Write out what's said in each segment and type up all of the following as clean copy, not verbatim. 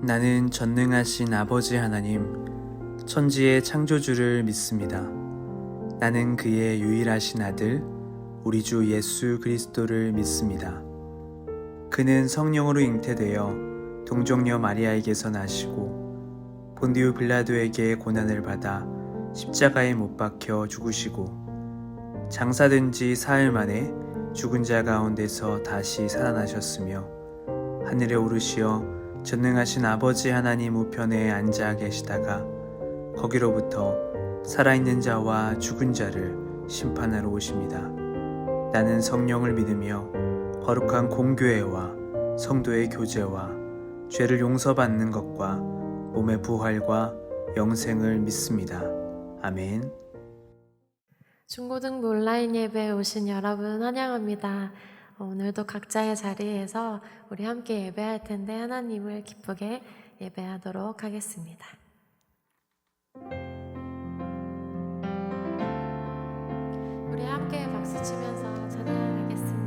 나는 전능하신 아버지 하나님, 천지의 창조주를 믿습니다. 나는 그의 유일하신 아들, 우리 주 예수 그리스도를 믿습니다. 그는 성령으로 잉태되어 동정녀 마리아에게서 나시고 본디오 빌라도에게 고난을 받아 십자가에 못 박혀 죽으시고 장사된 지 사흘 만에 죽은 자 가운데서 다시 살아나셨으며 하늘에 오르시어 전능하신 아버지 하나님 우편에 앉아 계시다가 거기로부터 살아있는 자와 죽은 자를 심판하러 오십니다. 나는 성령을 믿으며 거룩한 공교회와 성도의 교제와 죄를 용서받는 것과 몸의 부활과 영생을 믿습니다. 아멘. 중고등부 온라인 예배에 오신 여러분 환영합니다. 오늘도 각자의 자리에서 우리 함께 예배할 텐데 하나님을 기쁘게 예배하도록 하겠습니다. 우리 함께 박수 치면서 찬양하겠습니다.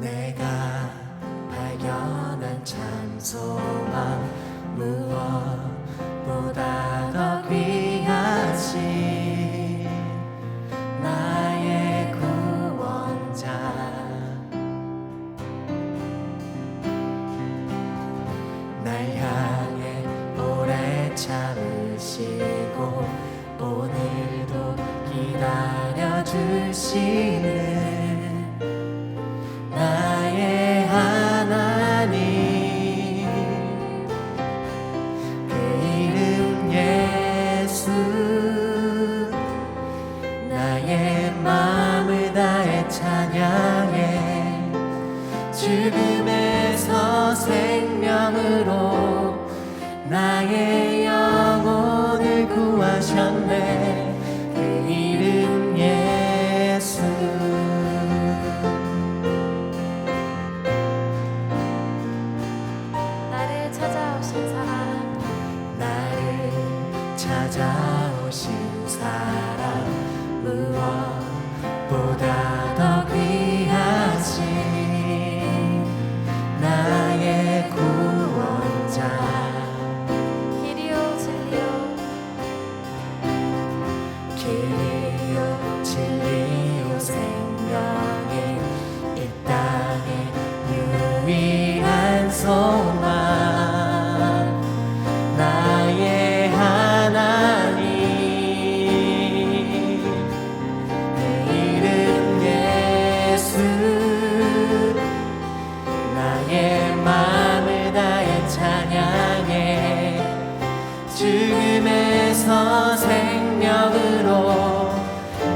내가 발견한 참 소망 무엇보다 더 귀하신 나의 구원자 날 향해 오래 참으시고 오늘도 기다려주시는 나의 하나님 그 이름 예수 나의 마음을 다해 찬양해 죽음에서 생명으로 나의 영혼을 구하셨네 그 이름 예수 찾아오신 사랑 무엇보다 더 귀하신 나의 구원자 길이요 진리요 생명이 이 땅에 유일한 소망 죽음에서 생명으로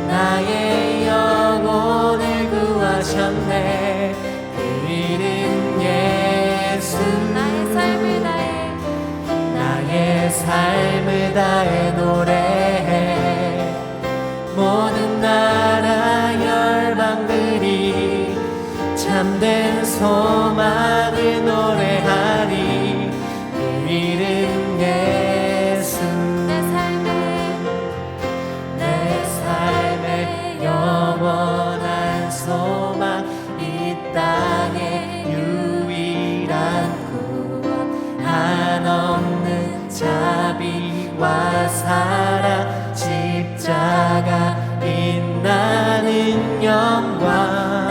나의 영혼을 구하셨네 그 이름 예수 나의 삶을 다해 노래해 모든 나라 열방들이 참된 소망을 노래하리 그 이름 예수 영원한 소망 이 땅의 유일한 구원 한없는 자비와 사랑 십자가 빛나는 영광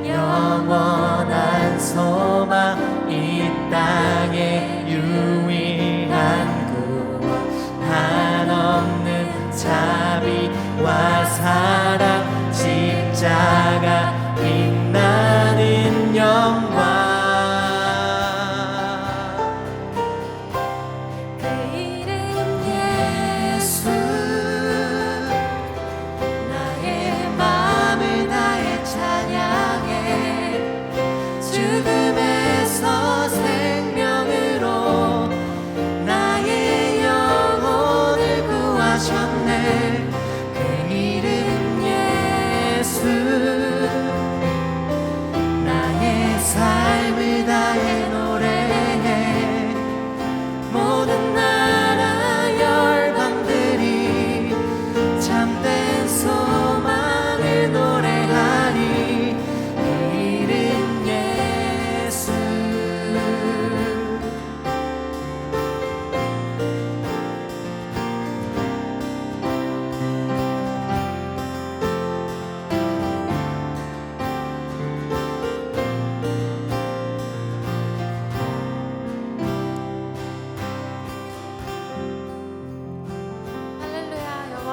영원한 소망 이 땅의 유일한 구원 한없는 자비와 사랑 십자가 빛나는 영광 그 이름 예수 나의 마음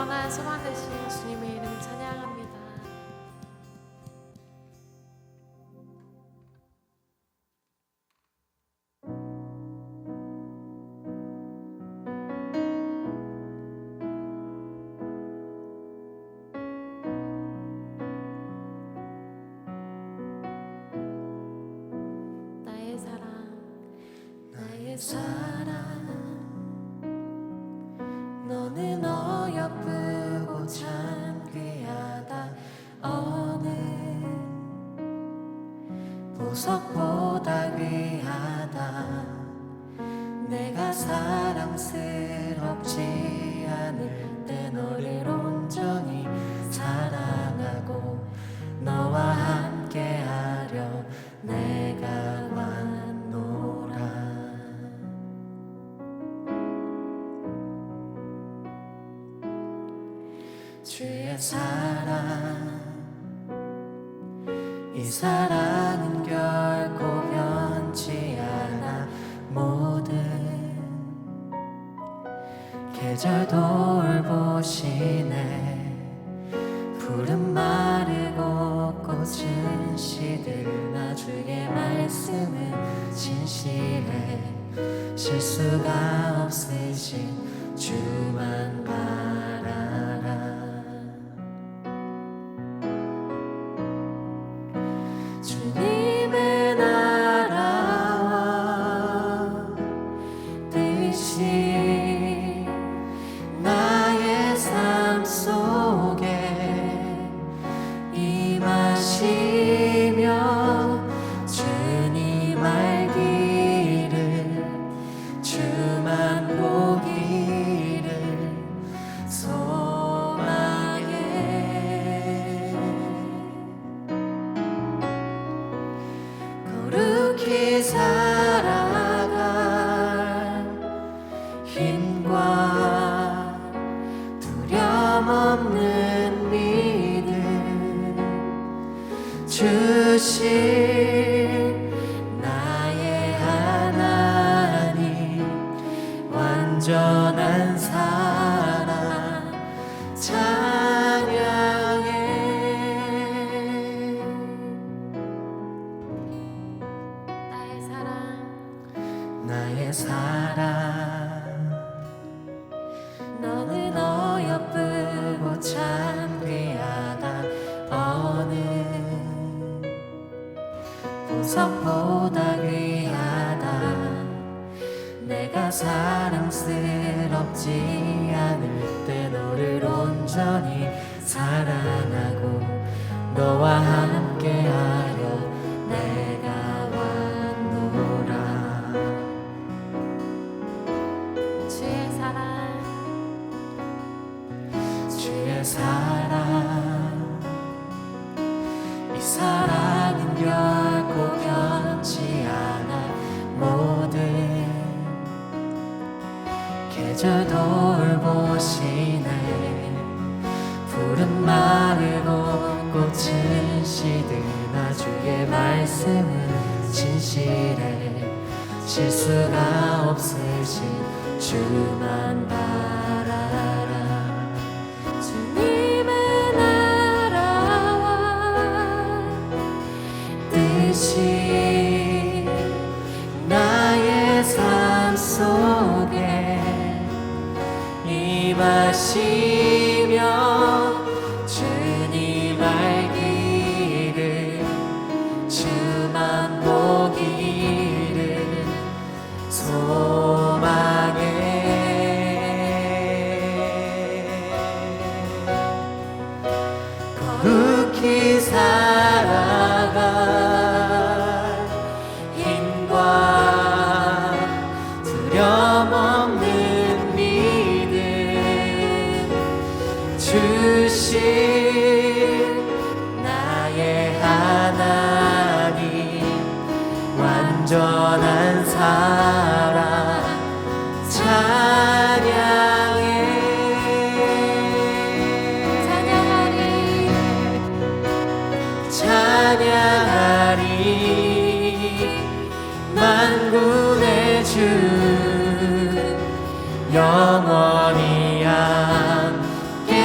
구원할 소망 되신 주님의 이름 찬양합니다. 나의 사랑 너는 어여쁘고 참 귀하다. 어느 보석보다 귀하다. 내가 사랑스럽지 않을 때 너를 온전히 사랑하고 너와 함께하려 내가 왔노라. 주의 사랑 이 사랑은 결코 변치 않아. 모든 계절 돌보시네. 푸른 마르고 꽃은 시들나 주의 말씀은 진실해. 실수가 없으신 주만 바라라. 주님의 나라와 뜻이 나의 삶 속에 임하시며 주님 알기를 주만 보기를 소망해. 거룩히 살아갈 힘과 두려움 없는 믿음 주신 나의 하나님. 완전한 사랑 찬양해. 나의 사랑 너는 어여쁘고 참 귀하다. 어느 보석보다 귀하다. 내가 사랑스럽지 않을 때 너를 온전히 사랑하고 너와 함께하려 내가 왔노라. 주의 사랑 이 사랑은 결코 변치 않아. 모든 계절 돌보시네. 푸른 마르고 꽃은 시드나 주의 말씀은 진실해. 실수가 없으신 주만 바라라. 주님의 나라와 뜻이 나의 삶 속에 임하시며 주님 알기를 주만 보기를 소망해. 거룩히 살아갈 힘과 두려움 없는 믿음 주신 나의 하나님. 완전한 사랑 찬양해. 찬양하리 만군의 주 영원히 함께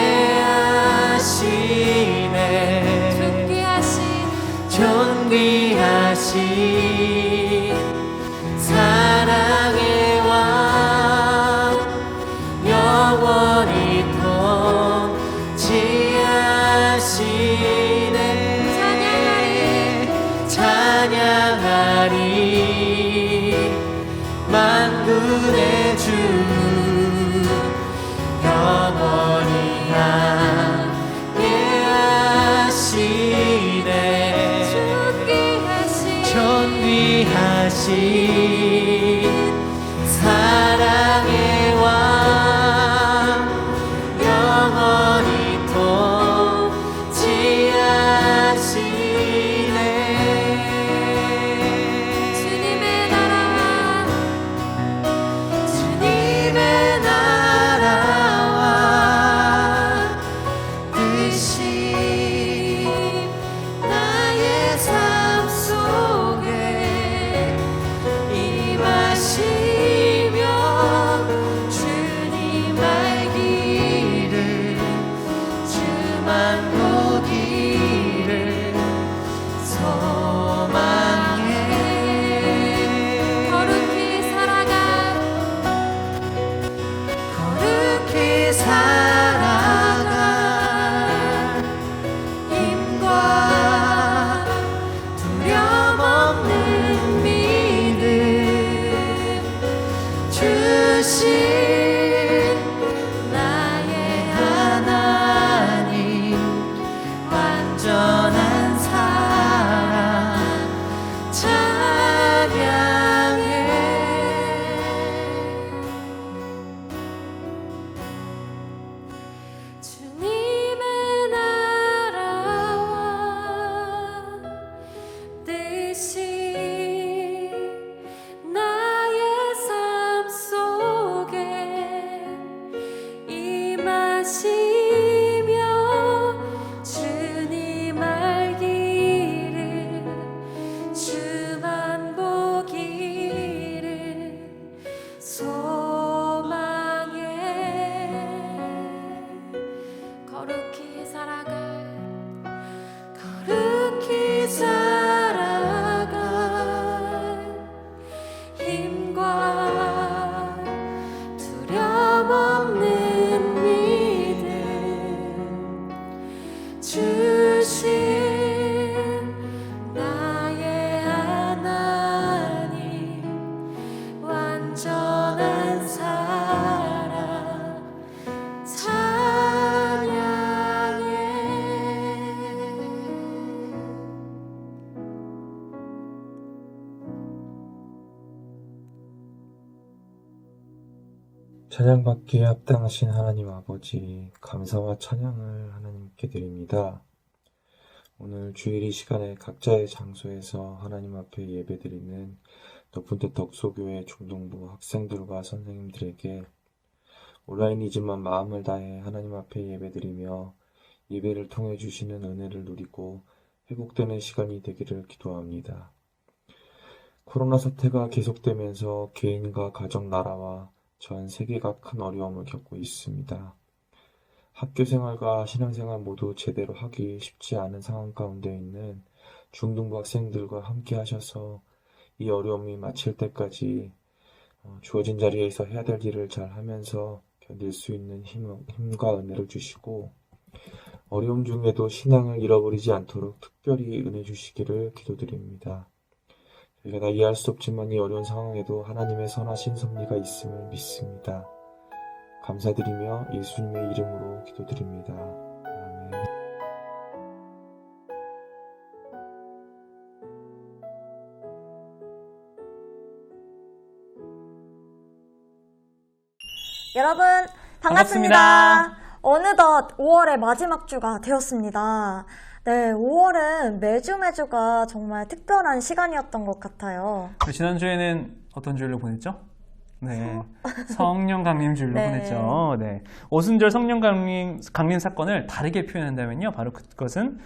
찬양받기에 합당하신 하나님 아버지, 감사와 찬양을 하나님께 드립니다. 오늘 주일 이 시간에 각자의 장소에서 하나님 앞에 예배드리는 높은 뜻 덕소교회 중동부 학생들과 선생님들에게 온라인이지만 마음을 다해 하나님 앞에 예배드리며 예배를 통해 주시는 은혜를 누리고 회복되는 시간이 되기를 기도합니다. 코로나 사태가 계속되면서 개인과 가정, 나라와 전 세계가 큰 어려움을 겪고 있습니다. 학교 생활과 신앙생활 모두 제대로 하기 쉽지 않은 상황 가운데 있는 중등부 학생들과 함께 하셔서 이 어려움이 마칠 때까지 주어진 자리에서 해야 될 일을 잘 하면서 견딜 수 있는 힘과 은혜를 주시고 어려움 중에도 신앙을 잃어버리지 않도록 특별히 은혜 주시기를 기도드립니다. 저희가 다 이해할 수 없지만 이 어려운 상황에도 하나님의 선하신 섭리가 있음을 믿습니다. 감사드리며 예수님의 이름으로 기도드립니다. 아멘. 여러분 반갑습니다. 어느덧 5월의 마지막 주가 되었습니다. 네, 5월은 매주가 정말 특별한 시간이었던 것 같아요. 지난주에는 어떤 주일로 보냈죠? 네, 성령 강림 주일로 네. 보냈죠. 네, 오순절 성령 강림 사건을 다르게 표현한다면요, 바로 그것은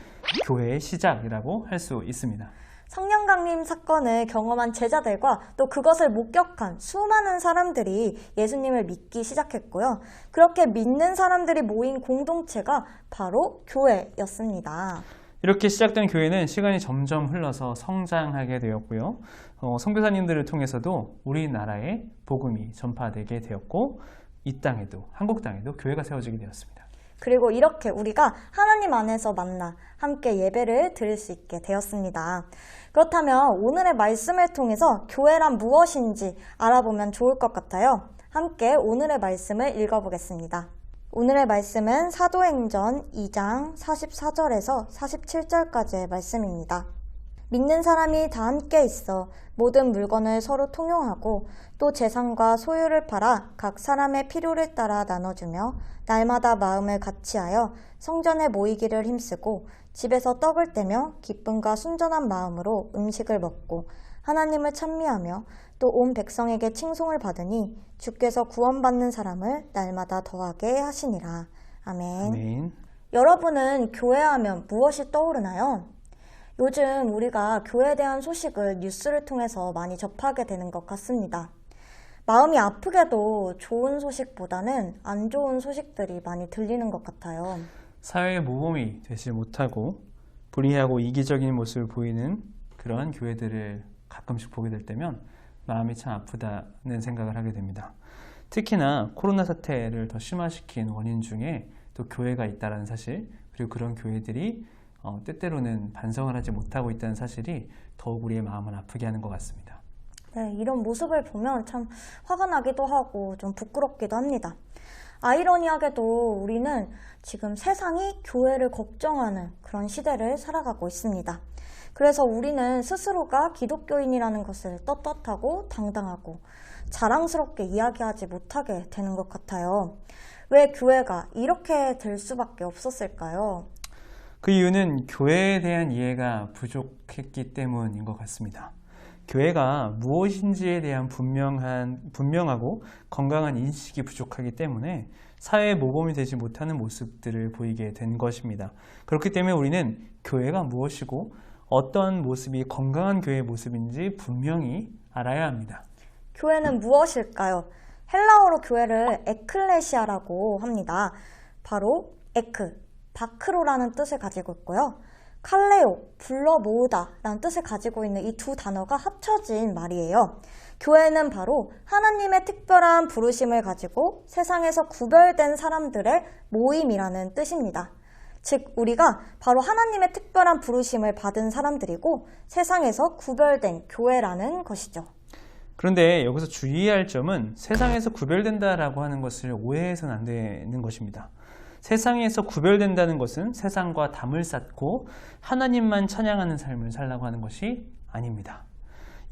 교회의 시작이라고 할 수 있습니다. 성령 강림 사건을 경험한 제자들과 또 그것을 목격한 수많은 사람들이 예수님을 믿기 시작했고요. 그렇게 믿는 사람들이 모인 공동체가 바로 교회였습니다. 이렇게 시작된 교회는 시간이 점점 흘러서 성장하게 되었고요. 선교사님들을 통해서도 우리나라에 복음이 전파되게 되었고 이 땅에도, 한국 땅에도 교회가 세워지게 되었습니다. 그리고 이렇게 우리가 하나님 안에서 만나 함께 예배를 드릴 수 있게 되었습니다. 그렇다면 오늘의 말씀을 통해서 교회란 무엇인지 알아보면 좋을 것 같아요. 함께 오늘의 말씀을 읽어보겠습니다. 오늘의 말씀은 사도행전 2장 44절에서 47절까지의 말씀입니다. 믿는 사람이 다 함께 있어 모든 물건을 서로 통용하고 또 재산과 소유를 팔아 각 사람의 필요를 따라 나눠주며 날마다 마음을 같이하여 성전에 모이기를 힘쓰고 집에서 떡을 떼며 기쁨과 순전한 마음으로 음식을 먹고 하나님을 찬미하며 또 온 백성에게 칭송을 받으니 주께서 구원받는 사람을 날마다 더하게 하시니라. 아멘. 아멘. 여러분은 교회하면 무엇이 떠오르나요? 요즘 우리가 교회에 대한 소식을 뉴스를 통해서 많이 접하게 되는 것 같습니다. 마음이 아프게도 좋은 소식보다는 안 좋은 소식들이 많이 들리는 것 같아요. 사회의 모범이 되지 못하고 불의하고 이기적인 모습을 보이는 그런 교회들을 가끔씩 보게 될 때면 마음이 참 아프다는 생각을 하게 됩니다. 특히나 코로나 사태를 더 심화시킨 원인 중에 또 교회가 있다는 사실, 그리고 그런 교회들이 때때로는 반성을 하지 못하고 있다는 사실이 더욱 우리의 마음을 아프게 하는 것 같습니다. 네, 이런 모습을 보면 참 화가 나기도 하고 좀 부끄럽기도 합니다. 아이러니하게도 우리는 지금 세상이 교회를 걱정하는 그런 시대를 살아가고 있습니다. 그래서 우리는 스스로가 기독교인이라는 것을 떳떳하고 당당하고 자랑스럽게 이야기하지 못하게 되는 것 같아요. 왜 교회가 이렇게 될 수밖에 없었을까요? 그 이유는 교회에 대한 이해가 부족했기 때문인 것 같습니다. 교회가 무엇인지에 대한 분명하고 건강한 인식이 부족하기 때문에 사회의 모범이 되지 못하는 모습들을 보이게 된 것입니다. 그렇기 때문에 우리는 교회가 무엇이고 어떤 모습이 건강한 교회의 모습인지 분명히 알아야 합니다. 교회는 무엇일까요? 헬라어로 교회를 에클레시아라고 합니다. 바로 에크, 바크로라는 뜻을 가지고 있고요. 칼레오, 불러 모으다 라는 뜻을 가지고 있는 이 두 단어가 합쳐진 말이에요. 교회는 바로 하나님의 특별한 부르심을 가지고 세상에서 구별된 사람들의 모임이라는 뜻입니다. 즉 우리가 바로 하나님의 특별한 부르심을 받은 사람들이고 세상에서 구별된 교회라는 것이죠. 그런데 여기서 주의해야 할 점은 세상에서 구별된다라고 하는 것을 오해해서는 안 되는 것입니다. 세상에서 구별된다는 것은 세상과 담을 쌓고 하나님만 찬양하는 삶을 살라고 하는 것이 아닙니다.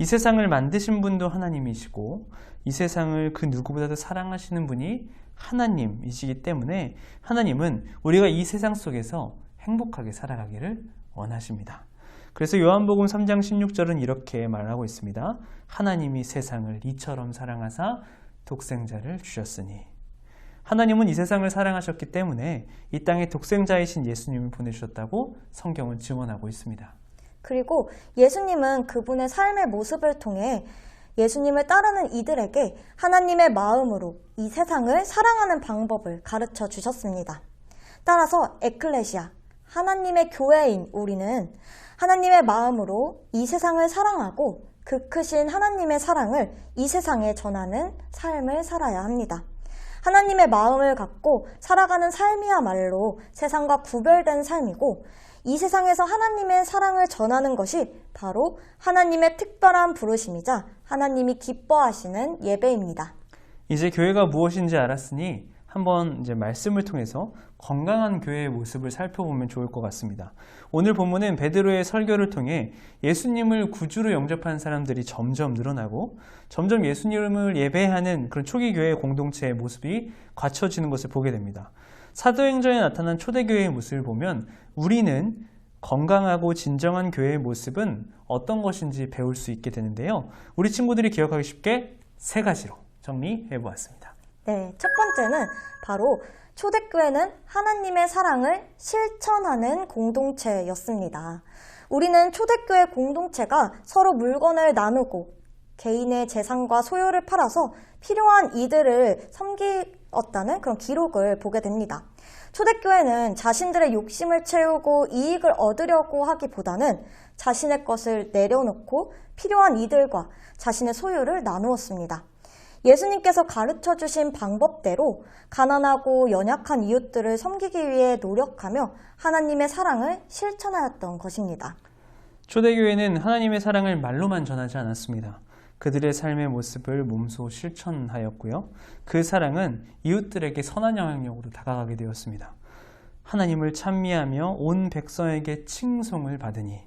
이 세상을 만드신 분도 하나님이시고 이 세상을 그 누구보다도 사랑하시는 분이 하나님이시기 때문에 하나님은 우리가 이 세상 속에서 행복하게 살아가기를 원하십니다. 그래서 요한복음 3장 16절은 이렇게 말하고 있습니다. 하나님이 세상을 이처럼 사랑하사 독생자를 주셨으니. 하나님은 이 세상을 사랑하셨기 때문에 이 땅에 독생자이신 예수님을 보내주셨다고 성경은 증언하고 있습니다. 그리고 예수님은 그분의 삶의 모습을 통해 예수님을 따르는 이들에게 하나님의 마음으로 이 세상을 사랑하는 방법을 가르쳐 주셨습니다. 따라서 에클레시아, 하나님의 교회인 우리는 하나님의 마음으로 이 세상을 사랑하고 그 크신 하나님의 사랑을 이 세상에 전하는 삶을 살아야 합니다. 하나님의 마음을 갖고 살아가는 삶이야말로 세상과 구별된 삶이고 이 세상에서 하나님의 사랑을 전하는 것이 바로 하나님의 특별한 부르심이자 하나님이 기뻐하시는 예배입니다. 이제 교회가 무엇인지 알았으니 한번 이제 말씀을 통해서 건강한 교회의 모습을 살펴보면 좋을 것 같습니다. 오늘 본문은 베드로의 설교를 통해 예수님을 구주로 영접한 사람들이 점점 늘어나고 점점 예수님을 예배하는 그런 초기 교회의 공동체의 모습이 갖춰지는 것을 보게 됩니다. 사도행전에 나타난 초대교회의 모습을 보면 우리는 건강하고 진정한 교회의 모습은 어떤 것인지 배울 수 있게 되는데요. 우리 친구들이 기억하기 쉽게 3가지로 정리해 보았습니다. 네, 첫 번째는 바로 초대교회는 하나님의 사랑을 실천하는 공동체였습니다. 우리는 초대교회 공동체가 서로 물건을 나누고 개인의 재산과 소유를 팔아서 필요한 이들을 섬기었다는 그런 기록을 보게 됩니다. 초대교회는 자신들의 욕심을 채우고 이익을 얻으려고 하기보다는 자신의 것을 내려놓고 필요한 이들과 자신의 소유를 나누었습니다. 예수님께서 가르쳐 주신 방법대로 가난하고 연약한 이웃들을 섬기기 위해 노력하며 하나님의 사랑을 실천하였던 것입니다. 초대교회는 하나님의 사랑을 말로만 전하지 않았습니다. 그들의 삶의 모습을 몸소 실천하였고요. 그 사랑은 이웃들에게 선한 영향력으로 다가가게 되었습니다. 하나님을 찬미하며 온 백성에게 칭송을 받으니.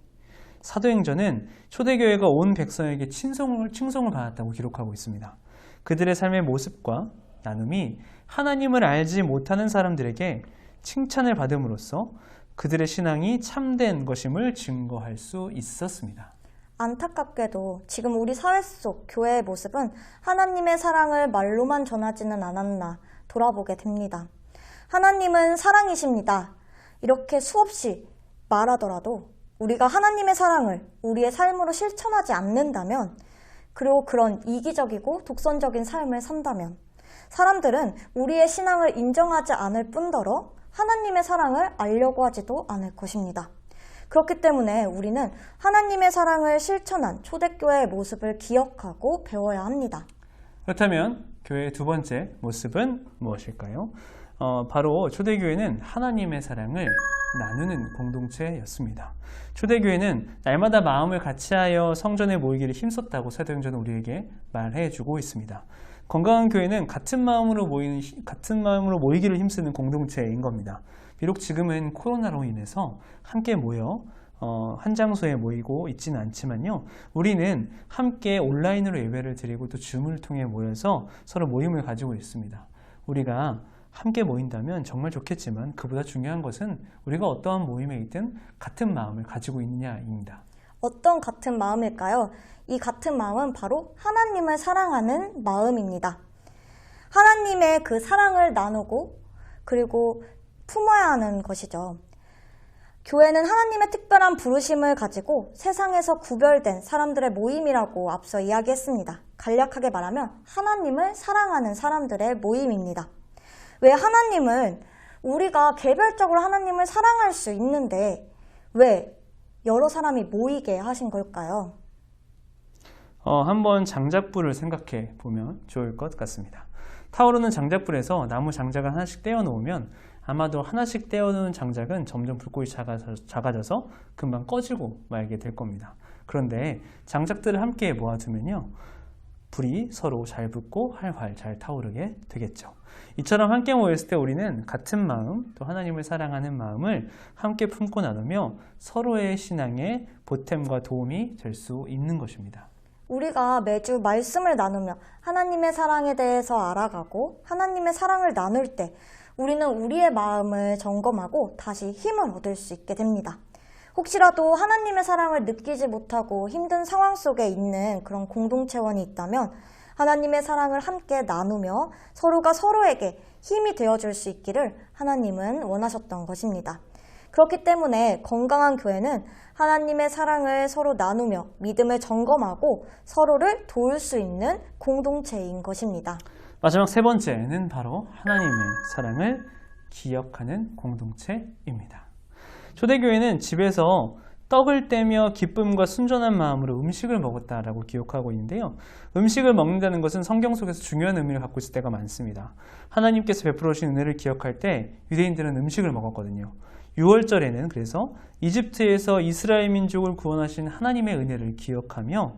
사도행전은 초대교회가 온 백성에게 칭송을 받았다고 기록하고 있습니다. 그들의 삶의 모습과 나눔이 하나님을 알지 못하는 사람들에게 칭찬을 받음으로써 그들의 신앙이 참된 것임을 증거할 수 있었습니다. 안타깝게도 지금 우리 사회 속 교회의 모습은 하나님의 사랑을 말로만 전하지는 않았나 돌아보게 됩니다. 하나님은 사랑이십니다. 이렇게 수없이 말하더라도 우리가 하나님의 사랑을 우리의 삶으로 실천하지 않는다면, 그리고 그런 이기적이고 독선적인 삶을 산다면 사람들은 우리의 신앙을 인정하지 않을 뿐더러 하나님의 사랑을 알려고 하지도 않을 것입니다. 그렇기 때문에 우리는 하나님의 사랑을 실천한 초대교회의 모습을 기억하고 배워야 합니다. 그렇다면 교회의 두 번째 모습은 무엇일까요? 바로 초대교회는 하나님의 사랑을 나누는 공동체였습니다. 초대교회는 날마다 마음을 같이하여 성전에 모이기를 힘썼다고 사도행전은 우리에게 말해주고 있습니다. 건강한 교회는 같은 마음으로 모이기를 힘쓰는 공동체인 겁니다. 비록 지금은 코로나로 인해서 함께 모여 한 장소에 모이고 있지는 않지만요. 우리는 함께 온라인으로 예배를 드리고 또 줌을 통해 모여서 서로 모임을 가지고 있습니다. 우리가 함께 모인다면 정말 좋겠지만 그보다 중요한 것은 우리가 어떠한 모임에 있든 같은 마음을 가지고 있느냐입니다. 어떤 같은 마음일까요? 이 같은 마음은 바로 하나님을 사랑하는 마음입니다. 하나님의 그 사랑을 나누고 그리고 품어야 하는 것이죠. 교회는 하나님의 특별한 부르심을 가지고 세상에서 구별된 사람들의 모임이라고 앞서 이야기했습니다. 간략하게 말하면 하나님을 사랑하는 사람들의 모임입니다. 왜 하나님을, 우리가 개별적으로 하나님을 사랑할 수 있는데 왜 여러 사람이 모이게 하신 걸까요? 한번 장작불을 생각해 보면 좋을 것 같습니다. 타오르는 장작불에서 나무 장작을 하나씩 떼어 놓으면 아마도 하나씩 떼어놓은 장작은 점점 불꽃이 작아져서 금방 꺼지고 말게 될 겁니다. 그런데 장작들을 함께 모아두면요, 불이 서로 잘 붙고 활활 잘 타오르게 되겠죠. 이처럼 함께 모였을 때 우리는 같은 마음, 또 하나님을 사랑하는 마음을 함께 품고 나누며 서로의 신앙에 보탬과 도움이 될 수 있는 것입니다. 우리가 매주 말씀을 나누며 하나님의 사랑에 대해서 알아가고 하나님의 사랑을 나눌 때 우리는 우리의 마음을 점검하고 다시 힘을 얻을 수 있게 됩니다. 혹시라도 하나님의 사랑을 느끼지 못하고 힘든 상황 속에 있는 그런 공동체원이 있다면 하나님의 사랑을 함께 나누며 서로가 서로에게 힘이 되어줄 수 있기를 하나님은 원하셨던 것입니다. 그렇기 때문에 건강한 교회는 하나님의 사랑을 서로 나누며 믿음을 점검하고 서로를 도울 수 있는 공동체인 것입니다. 마지막 세 번째는 바로 하나님의 사랑을 기억하는 공동체입니다. 초대교회는 집에서 떡을 떼며 기쁨과 순전한 마음으로 음식을 먹었다라고 기록하고 있는데요. 음식을 먹는다는 것은 성경 속에서 중요한 의미를 갖고 있을 때가 많습니다. 하나님께서 베풀어 주신 은혜를 기억할 때 유대인들은 음식을 먹었거든요. 6월절에는 그래서 이집트에서 이스라엘 민족을 구원하신 하나님의 은혜를 기억하며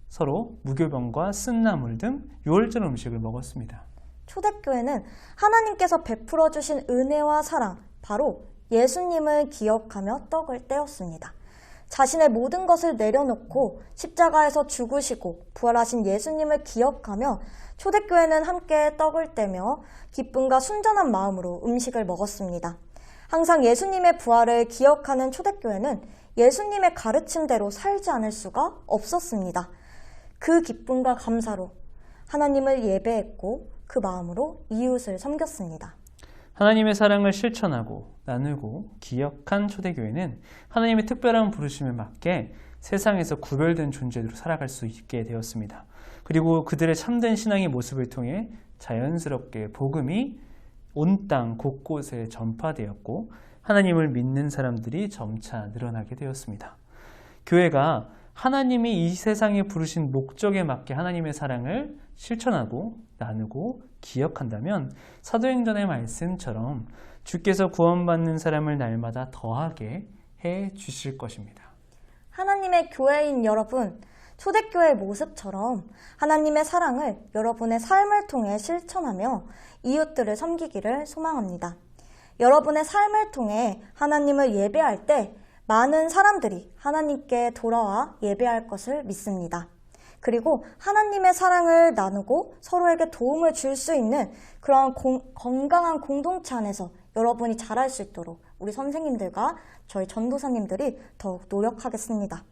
서로 무교병과 쓴나물 등 6월절 음식을 먹었습니다. 초대교회는 하나님께서 베풀어 주신 은혜와 사랑, 바로 예수님을 기억하며 떡을 떼었습니다. 자신의 모든 것을 내려놓고 십자가에서 죽으시고 부활하신 예수님을 기억하며 초대교회는 함께 떡을 떼며 기쁨과 순전한 마음으로 음식을 먹었습니다. 항상 예수님의 부활을 기억하는 초대교회는 예수님의 가르침대로 살지 않을 수가 없었습니다. 그 기쁨과 감사로 하나님을 예배했고 그 마음으로 이웃을 섬겼습니다. 하나님의 사랑을 실천하고 나누고 기억한 초대교회는 하나님의 특별한 부르심을 맞게 세상에서 구별된 존재로 살아갈 수 있게 되었습니다. 그리고 그들의 참된 신앙의 모습을 통해 자연스럽게 복음이 온 땅 곳곳에 전파되었고 하나님을 믿는 사람들이 점차 늘어나게 되었습니다. 교회가 하나님이 이 세상에 부르신 목적에 맞게 하나님의 사랑을 실천하고 나누고 기억한다면 사도행전의 말씀처럼 주께서 구원받는 사람을 날마다 더하게 해 주실 것입니다. 하나님의 교회인 여러분, 초대교회의 모습처럼 하나님의 사랑을 여러분의 삶을 통해 실천하며 이웃들을 섬기기를 소망합니다. 여러분의 삶을 통해 하나님을 예배할 때 많은 사람들이 하나님께 돌아와 예배할 것을 믿습니다. 그리고 하나님의 사랑을 나누고 서로에게 도움을 줄 수 있는 그런 건강한 공동체 안에서 여러분이 자랄 수 있도록 우리 선생님들과 저희 전도사님들이 더욱 노력하겠습니다.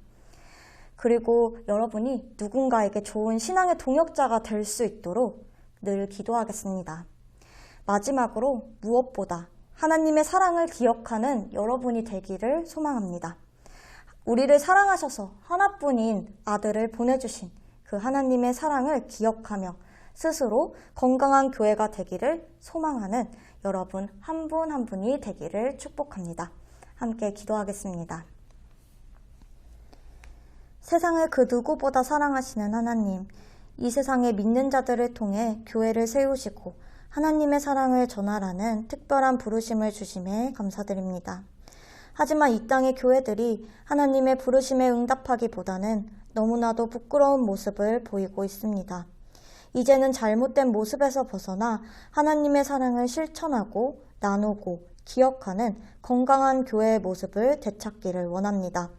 그리고 여러분이 누군가에게 좋은 신앙의 동역자가 될 수 있도록 늘 기도하겠습니다. 마지막으로 무엇보다 하나님의 사랑을 기억하는 여러분이 되기를 소망합니다. 우리를 사랑하셔서 하나뿐인 아들을 보내주신 그 하나님의 사랑을 기억하며 스스로 건강한 교회가 되기를 소망하는 여러분 한 분 한 분이 되기를 축복합니다. 함께 기도하겠습니다. 세상을 그 누구보다 사랑하시는 하나님, 이 세상에 믿는 자들을 통해 교회를 세우시고 하나님의 사랑을 전하라는 특별한 부르심을 주심에 감사드립니다. 하지만 이 땅의 교회들이 하나님의 부르심에 응답하기보다는 너무나도 부끄러운 모습을 보이고 있습니다. 이제는 잘못된 모습에서 벗어나 하나님의 사랑을 실천하고 나누고 기억하는 건강한 교회의 모습을 되찾기를 원합니다.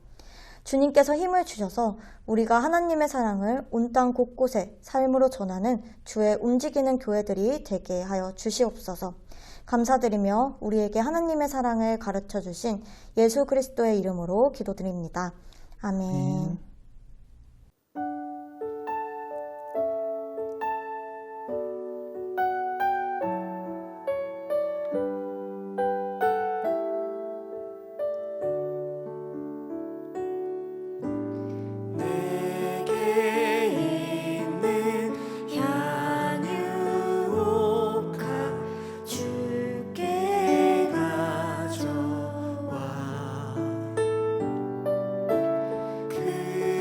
주님께서 힘을 주셔서 우리가 하나님의 사랑을 온 땅 곳곳에 삶으로 전하는 주의 움직이는 교회들이 되게 하여 주시옵소서. 감사드리며 우리에게 하나님의 사랑을 가르쳐 주신 예수 그리스도의 이름으로 기도드립니다. 아멘. 주께 가져와 그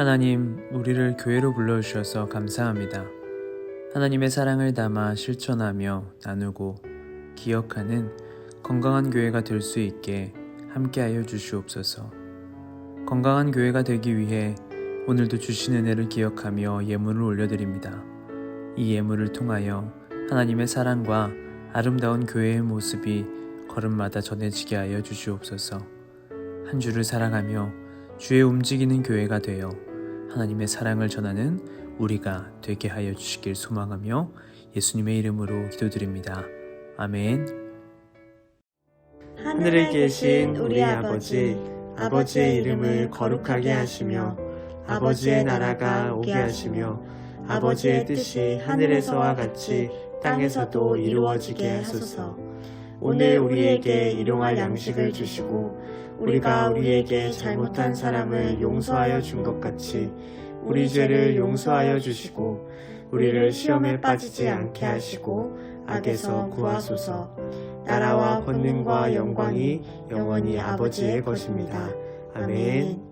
하나님, 우리를 교회로 불러주셔서 감사합니다. 하나님의 사랑을 담아 실천하며 나누고 기억하는 건강한 교회가 될 수 있게 함께하여 주시옵소서. 건강한 교회가 되기 위해 오늘도 주신 은혜를 기억하며 예물을 올려드립니다. 이 예물을 통하여 하나님의 사랑과 아름다운 교회의 모습이 걸음마다 전해지게 하여 주시옵소서. 한 주를 살아가며 주의 움직이는 교회가 되어 하나님의 사랑을 전하는 우리가 되게 하여 주시길 소망하며 예수님의 이름으로 기도드립니다. 아멘. 하늘에 계신 우리 아버지, 아버지의 이름을 거룩하게 하시며 아버지의 나라가 오게 하시며 아버지의 뜻이 하늘에서와 같이 땅에서도 이루어지게 하소서. 오늘 우리에게 일용할 양식을 주시고 우리가 우리에게 잘못한 사람을 용서하여 준 것 같이 우리 죄를 용서하여 주시고 우리를 시험에 빠지지 않게 하시고 악에서 구하소서. 나라와 권능과 영광이 영원히 아버지의 것입니다. 아멘.